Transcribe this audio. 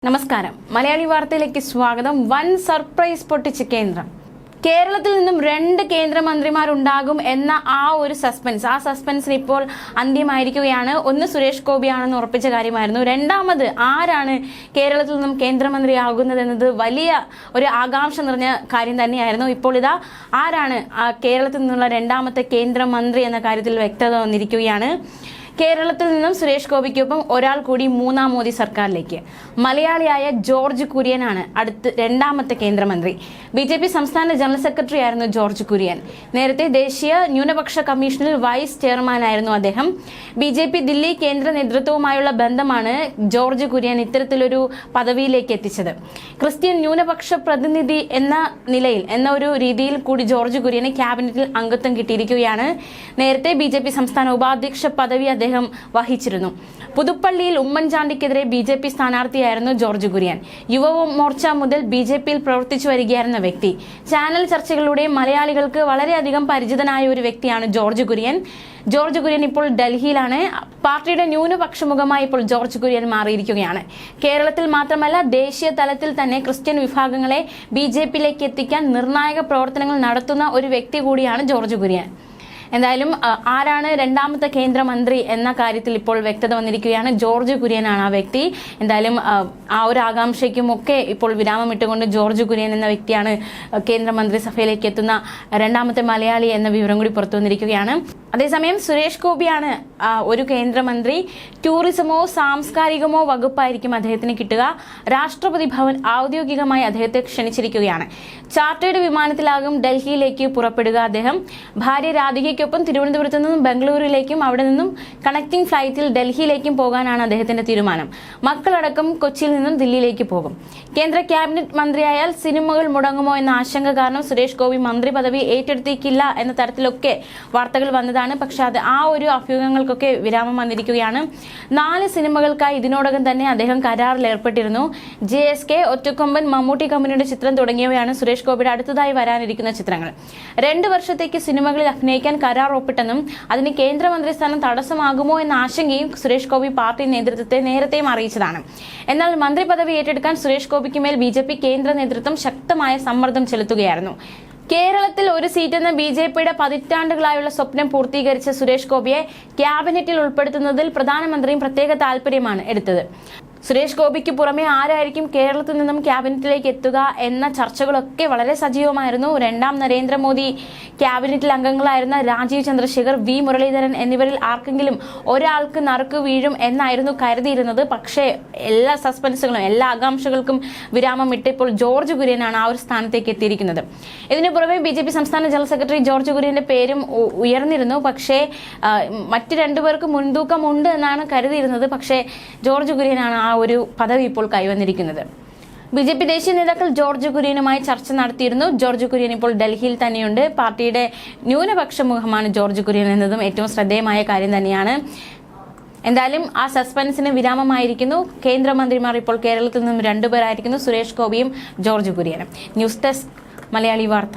നമസ്കാരം. മലയാളി വാർത്തയിലേക്ക് സ്വാഗതം. വൻ സർപ്രൈസ് പൊട്ടിച്ച് കേന്ദ്രം. കേരളത്തിൽ നിന്നും 2 കേന്ദ്രമന്ത്രിമാരുണ്ടാകും എന്ന ആ സസ്പെൻസിന് ഇപ്പോൾ അന്ത്യമായിരിക്കുകയാണ്. ഒന്ന് സുരേഷ് ഗോപിയാണെന്ന് ഉറപ്പിച്ച കാര്യമായിരുന്നു. രണ്ടാമത് ആരാണ് കേരളത്തിൽ നിന്നും കേന്ദ്രമന്ത്രിയാകുന്നതെന്നത് വലിയ ഒരു ആകാംക്ഷ നിറഞ്ഞ കാര്യം തന്നെയായിരുന്നു. ഇപ്പോൾ ഇതാ ആരാണ് കേരളത്തിൽ നിന്നുള്ള രണ്ടാമത്തെ കേന്ദ്രമന്ത്രി എന്ന കാര്യത്തിൽ വ്യക്തത വന്നിരിക്കുകയാണ്. കേരളത്തിൽ നിന്നും സുരേഷ് ഗോപിക്കൊപ്പം ഒരാൾ കൂടി മൂന്നാം മോദി സർക്കാരിലേക്ക്. മലയാളിയായ ജോർജ് കുര്യനാണ് രണ്ടാമത്തെ കേന്ദ്രമന്ത്രി. BJP സംസ്ഥാന ജനറൽ സെക്രട്ടറി ആയിരുന്നു ജോർജ് കുര്യൻ. നേരത്തെ ദേശീയ ന്യൂനപക്ഷ കമ്മീഷനിൽ വൈസ് ചെയർമാനായിരുന്നു അദ്ദേഹം. BJP ദില്ലി കേന്ദ്ര നേതൃത്വവുമായുള്ള ബന്ധമാണ് ജോർജ് കുര്യൻ ഇത്തരത്തിലൊരു പദവിയിലേക്ക് എത്തിച്ചത്. ക്രിസ്ത്യൻ ന്യൂനപക്ഷ പ്രതിനിധി എന്ന ഒരു രീതിയിൽ കൂടി ജോർജ് കുര്യന് ക്യാബിനറ്റിൽ അംഗത്വം കിട്ടിയിരിക്കുകയാണ്. നേരത്തെ BJP സംസ്ഥാന ഉപാധ്യക്ഷ പദവി അദ്ദേഹം വഹിച്ചിരുന്നു. പുതുപ്പള്ളിയിൽ ഉമ്മൻചാണ്ടിക്കെതിരെ BJP സ്ഥാനാർത്ഥിയായിരുന്നു ജോർജ് കുര്യൻ. യുവമോർച്ച മുതൽ BJPയിൽ പ്രവർത്തിച്ചു വരികയായിരുന്ന വ്യക്തി. ചാനൽ ചർച്ചകളിലൂടെ മലയാളികൾക്ക് വളരെയധികം പരിചിതനായ ഒരു വ്യക്തിയാണ് ജോർജ് കുര്യൻ. ജോർജ് കുര്യൻ ഇപ്പോൾ ഡൽഹിയിലാണ്. പാർട്ടിയുടെ ന്യൂനപക്ഷ മുഖമായി ഇപ്പോൾ ജോർജ് കുര്യൻ മാറിയിരിക്കുകയാണ്. കേരളത്തിൽ മാത്രമല്ല ദേശീയ തലത്തിൽ തന്നെ ക്രിസ്ത്യൻ വിഭാഗങ്ങളെ BJPയിലേക്ക് എത്തിക്കാൻ നിർണായക പ്രവർത്തനങ്ങൾ നടത്തുന്ന ഒരു വ്യക്തി കൂടിയാണ് ജോർജ് കുര്യൻ. എന്തായാലും ആരാണ് രണ്ടാമത്തെ കേന്ദ്രമന്ത്രി എന്ന കാര്യത്തിൽ ഇപ്പോൾ വ്യക്തത വന്നിരിക്കുകയാണ്. ജോർജ് കുര്യനാണ് ആ വ്യക്തി. എന്തായാലും ആ ഒരു ആകാംക്ഷയ്ക്കുമൊക്കെ ഇപ്പോൾ വിരാമം ഇട്ടുകൊണ്ട് ജോർജ് കുര്യൻ എന്ന വ്യക്തിയാണ് കേന്ദ്രമന്ത്രിസഭയിലേക്ക് എത്തുന്ന രണ്ടാമത്തെ മലയാളി എന്ന വിവരം കൂടി പുറത്തു വന്നിരിക്കുകയാണ്. അതേസമയം സുരേഷ് ഗോപിയാണ് ഒരു കേന്ദ്രമന്ത്രി. ടൂറിസമോ സാംസ്കാരികമോ വകുപ്പായിരിക്കും അദ്ദേഹത്തിന് കിട്ടുക. രാഷ്ട്രപതി ഭവൻ ഔദ്യോഗികമായി അദ്ദേഹത്തെ ക്ഷണിച്ചിരിക്കുകയാണ്. ചാർട്ടേഡ് വിമാനത്തിലാകും ഡൽഹിയിലേക്ക് പുറപ്പെടുക അദ്ദേഹം. ഭാര്യ രാധികയ്ക്കൊപ്പം തിരുവനന്തപുരത്ത് നിന്നും ബംഗളൂരുവിലേക്കും അവിടെ നിന്നും കണക്റ്റിംഗ് ഫ്ലൈറ്റിൽ ഡൽഹിയിലേക്കും പോകാനാണ് അദ്ദേഹത്തിന്റെ തീരുമാനം. മക്കളടക്കം കൊച്ചിയിൽ നിന്നും ദില്ലിയിലേക്ക് പോകും. കേന്ദ്ര ക്യാബിനറ്റ് മന്ത്രിയായാൽ സിനിമകൾ മുടങ്ങുമോ എന്ന ആശങ്ക കാരണം സുരേഷ് ഗോപി മന്ത്രി പദവി ഏറ്റെടുത്തേക്കില്ല എന്ന തരത്തിലൊക്കെ വാർത്തകൾ വന്നതാണ്. പക്ഷെ ആ ഒരു അഭ്യൂഹങ്ങൾക്കൊക്കെ വിരാമം വന്നിരിക്കുകയാണ്. 4 സിനിമകൾക്കായി ഇതിനോടകം തന്നെ അദ്ദേഹം കരാറിൽ ഏർപ്പെട്ടിരുന്നു. JSK, ഒറ്റക്കൊമ്പൻ, മമ്മൂട്ടി കമ്പനിയുടെ ചിത്രം തുടങ്ങിയവയാണ് സുരേഷ് ഗോപിയുടെ അടുത്തതായി വരാനിരിക്കുന്ന ചിത്രങ്ങൾ. 2 വർഷത്തേക്ക് സിനിമകളിൽ അഭിനയിക്കാൻ കരാർ ഒപ്പിട്ടെന്നും അതിന് കേന്ദ്രമന്ത്രി സ്ഥാനം തടസ്സമാകുമോ എന്ന ആശങ്കയും സുരേഷ് ഗോപി പാർട്ടി നേതൃത്വത്തെ നേരത്തെയും അറിയിച്ചതാണ്. എന്നാൽ മന്ത്രി പദവി ഏറ്റെടുക്കാൻ സുരേഷ് ഗോപിക്ക് മേൽ BJP കേന്ദ്ര നേതൃത്വം ശക്തമായ സമ്മർദ്ദം ചെലുത്തുകയായിരുന്നു. കേരളത്തിൽ ഒരു സീറ്റെന്ന BJPയുടെ പതിറ്റാണ്ടുകളായുള്ള സ്വപ്നം പൂർത്തീകരിച്ച സുരേഷ് ഗോപിയെ ക്യാബിനറ്റിൽ ഉൾപ്പെടുത്തുന്നതിൽ പ്രധാനമന്ത്രിയും പ്രത്യേക താല്പര്യമാണ് എടുത്തത്. സുരേഷ് ഗോപിക്ക് പുറമെ ആരായിരിക്കും കേരളത്തിൽ നിന്നും ക്യാബിനറ്റിലേക്ക് എത്തുക എന്ന ചർച്ചകളൊക്കെ വളരെ സജീവമായിരുന്നു. രണ്ടാം നരേന്ദ്രമോദി ക്യാബിനറ്റിൽ അംഗങ്ങളായിരുന്ന രാജീവ് ചന്ദ്രശേഖർ, V മുരളീധരൻ എന്നിവരിൽ ആർക്കെങ്കിലും ഒരാൾക്ക് നറുക്ക് വീഴും എന്നായിരുന്നു കരുതിയിരുന്നത്. പക്ഷേ എല്ലാ സസ്പെൻസുകളും എല്ലാ ആകാംക്ഷകൾക്കും വിരാമം ഇട്ട് ഇപ്പോൾ ജോർജ് കുര്യനാണ് ആ ഒരു സ്ഥാനത്തേക്ക് എത്തിയിരിക്കുന്നത്. ഇതിനു പുറമെ BJP സംസ്ഥാന ജനറൽ സെക്രട്ടറി ജോർജ് കുര്യന്റെ പേരും ഉയർന്നിരുന്നു. പക്ഷേ മറ്റ് 2 പേർക്ക് മുൻതൂക്കമുണ്ട് എന്നാണ് കരുതിയിരുന്നത്. പക്ഷേ ജോർജ് കുര്യനാണ് ആ ഒരു പദവി ഇപ്പോൾ കൈവന്നിരിക്കുന്നത്. BJP ദേശീയ നേതാക്കൾ ജോർജ് കുര്യനുമായി ചർച്ച നടത്തിയിരുന്നു. ജോർജ് കുര്യൻ ഇപ്പോൾ ഡൽഹിയിൽ തന്നെയുണ്ട്. പാർട്ടിയുടെ ന്യൂനപക്ഷ മുഖമാണ് ജോർജ് കുര്യൻ എന്നതും ഏറ്റവും ശ്രദ്ധേയമായ കാര്യം തന്നെയാണ്. എന്തായാലും ആ സസ്പെൻസിന് വിരാമമായിരിക്കുന്നു. കേന്ദ്രമന്ത്രിമാർ ഇപ്പോൾ കേരളത്തിൽ നിന്നും 2 പേരായിരിക്കുന്നു, സുരേഷ് ഗോപിയും ജോർജ് കുര്യനും. ന്യൂസ് ഡെസ്ക് മലയാളി വാർത്ത.